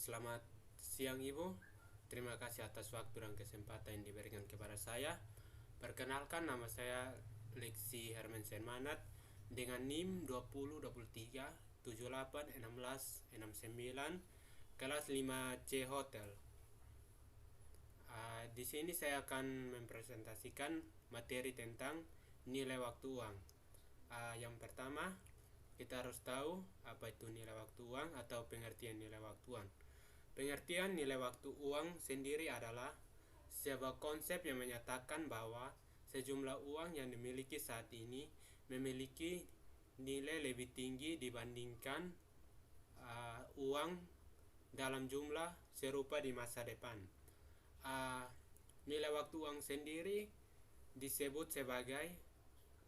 Selamat siang Ibu. Terima kasih atas waktu dan kesempatan yang diberikan kepada saya. Perkenalkan, nama saya Lexi Hermansyah Manat dengan NIM 2023 78 16 69 kelas 5C Hotel. Di sini saya akan mempresentasikan materi tentang nilai waktu uang. Yang pertama, kita harus tahu apa itu nilai waktu uang atau pengertian nilai waktu uang. Pengertian nilai waktu uang sendiri adalah sebuah konsep yang menyatakan bahwa sejumlah uang yang dimiliki saat ini memiliki nilai lebih tinggi dibandingkan uang dalam jumlah serupa di masa depan. Nilai waktu uang sendiri disebut sebagai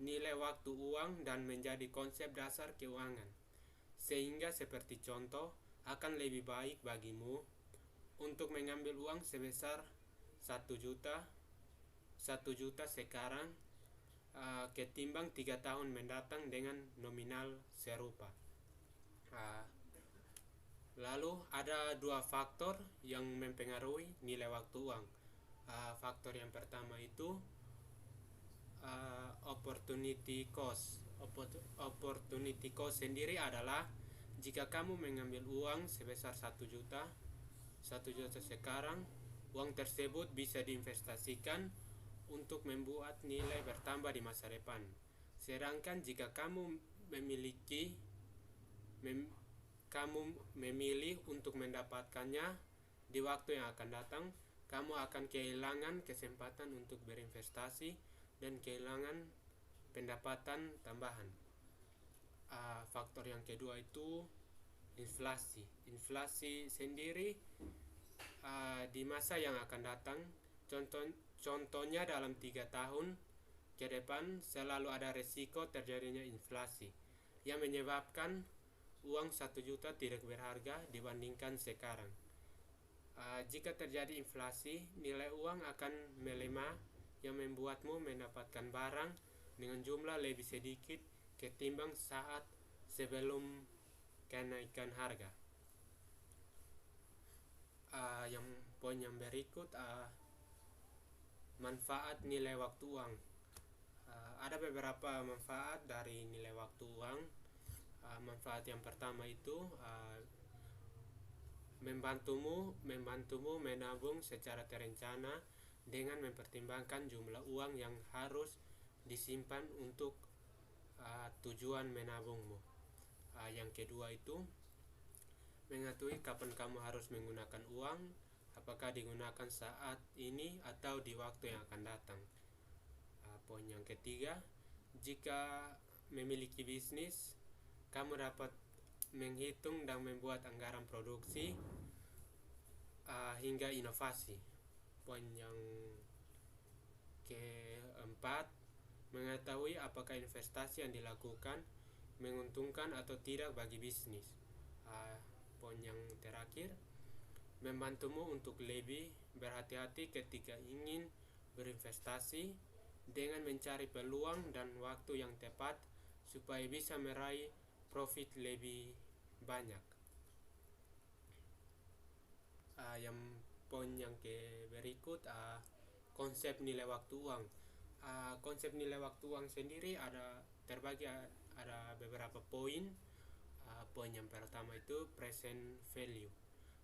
nilai waktu uang dan menjadi konsep dasar keuangan, sehingga seperti contoh, akan lebih baik bagimu untuk mengambil uang sebesar 1 juta sekarang ketimbang 3 tahun mendatang dengan nominal serupa. Lalu ada dua faktor yang mempengaruhi nilai waktu uang. Faktor yang pertama itu opportunity cost. Opportunity cost sendiri adalah jika kamu mengambil uang sebesar 1 juta sekarang, uang tersebut bisa diinvestasikan untuk membuat nilai bertambah di masa depan. Sedangkan jika kamu memilih untuk mendapatkannya di waktu yang akan datang, kamu akan kehilangan kesempatan untuk berinvestasi dan kehilangan pendapatan tambahan. Faktor yang kedua itu inflasi. Inflasi sendiri di masa yang akan datang, contohnya dalam 3 tahun ke depan selalu ada resiko terjadinya inflasi yang menyebabkan uang 1 juta tidak berharga dibandingkan sekarang. Jika terjadi inflasi, nilai uang akan melemah yang membuatmu mendapatkan barang dengan jumlah lebih sedikit ketimbang saat sebelum kenaikan harga. Yang poin yang berikut, manfaat nilai waktu uang. Ada beberapa manfaat dari nilai waktu uang. Manfaat yang pertama itu membantumu menabung secara terencana dengan mempertimbangkan jumlah uang yang harus disimpan untuk tujuan menabungmu. Yang kedua itu mengetahui kapan kamu harus menggunakan uang, apakah digunakan saat ini atau di waktu yang akan datang. Poin yang ketiga, jika memiliki bisnis, kamu dapat menghitung dan membuat anggaran produksi hingga inovasi. Poin yang keempat, mengetahui apakah investasi yang dilakukan menguntungkan atau tidak bagi bisnis. Poin yang terakhir, membantumu untuk lebih berhati-hati ketika ingin berinvestasi dengan mencari peluang dan waktu yang tepat supaya bisa meraih profit lebih banyak. Yang poin yang berikut, konsep nilai waktu uang. Konsep nilai waktu uang sendiri terbagi ada beberapa poin. Poin yang pertama itu present value.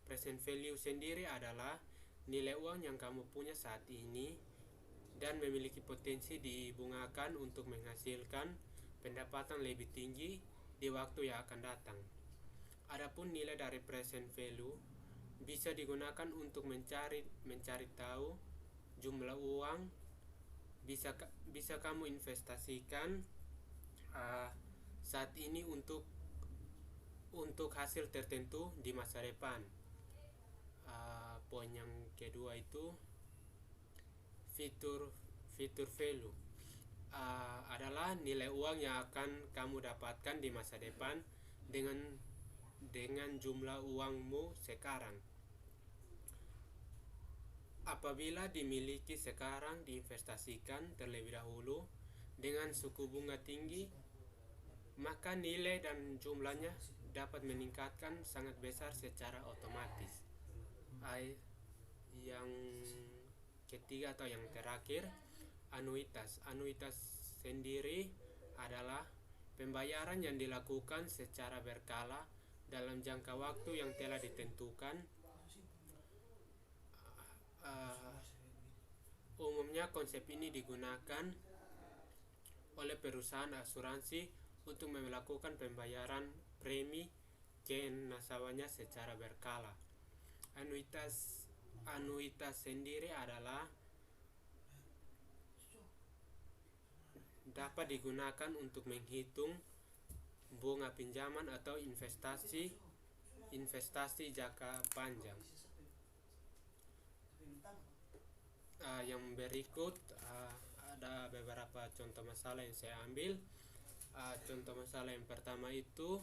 Present value sendiri adalah nilai uang yang kamu punya saat ini dan memiliki potensi dibungakan untuk menghasilkan pendapatan lebih tinggi di waktu yang akan datang. Adapun nilai dari present value bisa digunakan untuk mencari tahu jumlah uang bisa kamu investasikan saat ini untuk hasil tertentu di masa depan. Poin yang kedua itu future value. Adalah nilai uang yang akan kamu dapatkan di masa depan dengan jumlah uangmu sekarang. Apabila dimiliki sekarang diinvestasikan terlebih dahulu dengan suku bunga tinggi, maka nilai dan jumlahnya dapat meningkatkan sangat besar secara otomatis. Yang ketiga atau yang terakhir, anuitas. Anuitas sendiri adalah pembayaran yang dilakukan secara berkala dalam jangka waktu yang telah ditentukan. Umumnya konsep ini digunakan oleh perusahaan asuransi untuk melakukan pembayaran premi ke nasabahnya secara berkala. Anuitas sendiri adalah dapat digunakan untuk menghitung bunga pinjaman atau investasi jangka panjang. Yang berikut ada beberapa contoh masalah yang saya ambil. Contoh masalah yang pertama itu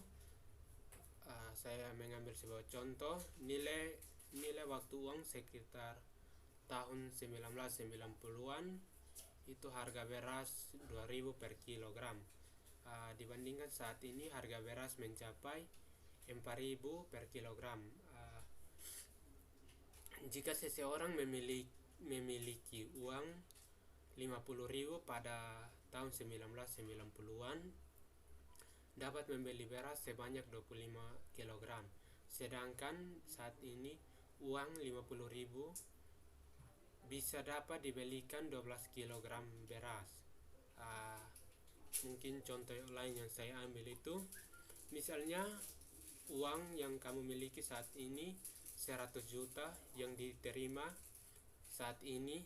saya mengambil sebuah contoh nilai waktu uang sekitar tahun 1990-an itu harga beras 2.000 per kilogram. Dibandingkan saat ini harga beras mencapai 4.000 per kilogram. Jika seseorang memiliki uang 50.000 pada tahun 1990-an, dapat membeli beras sebanyak 25 kg. Sedangkan saat ini uang 50.000 bisa dapat dibelikan 12 kg beras. Mungkin contoh lain yang saya ambil itu, misalnya uang yang kamu miliki saat ini 100 juta yang diterima saat ini.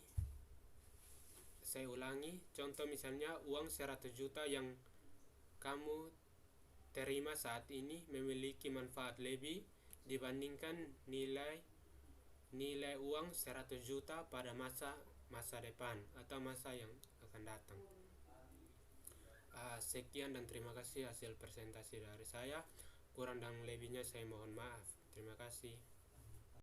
Saya ulangi, contoh misalnya uang 100 juta yang kamu terima saat ini memiliki manfaat lebih dibandingkan nilai uang 100 juta pada masa depan atau masa yang akan datang. Sekian dan terima kasih hasil presentasi dari saya. Kurang dan lebihnya saya mohon maaf. Terima kasih.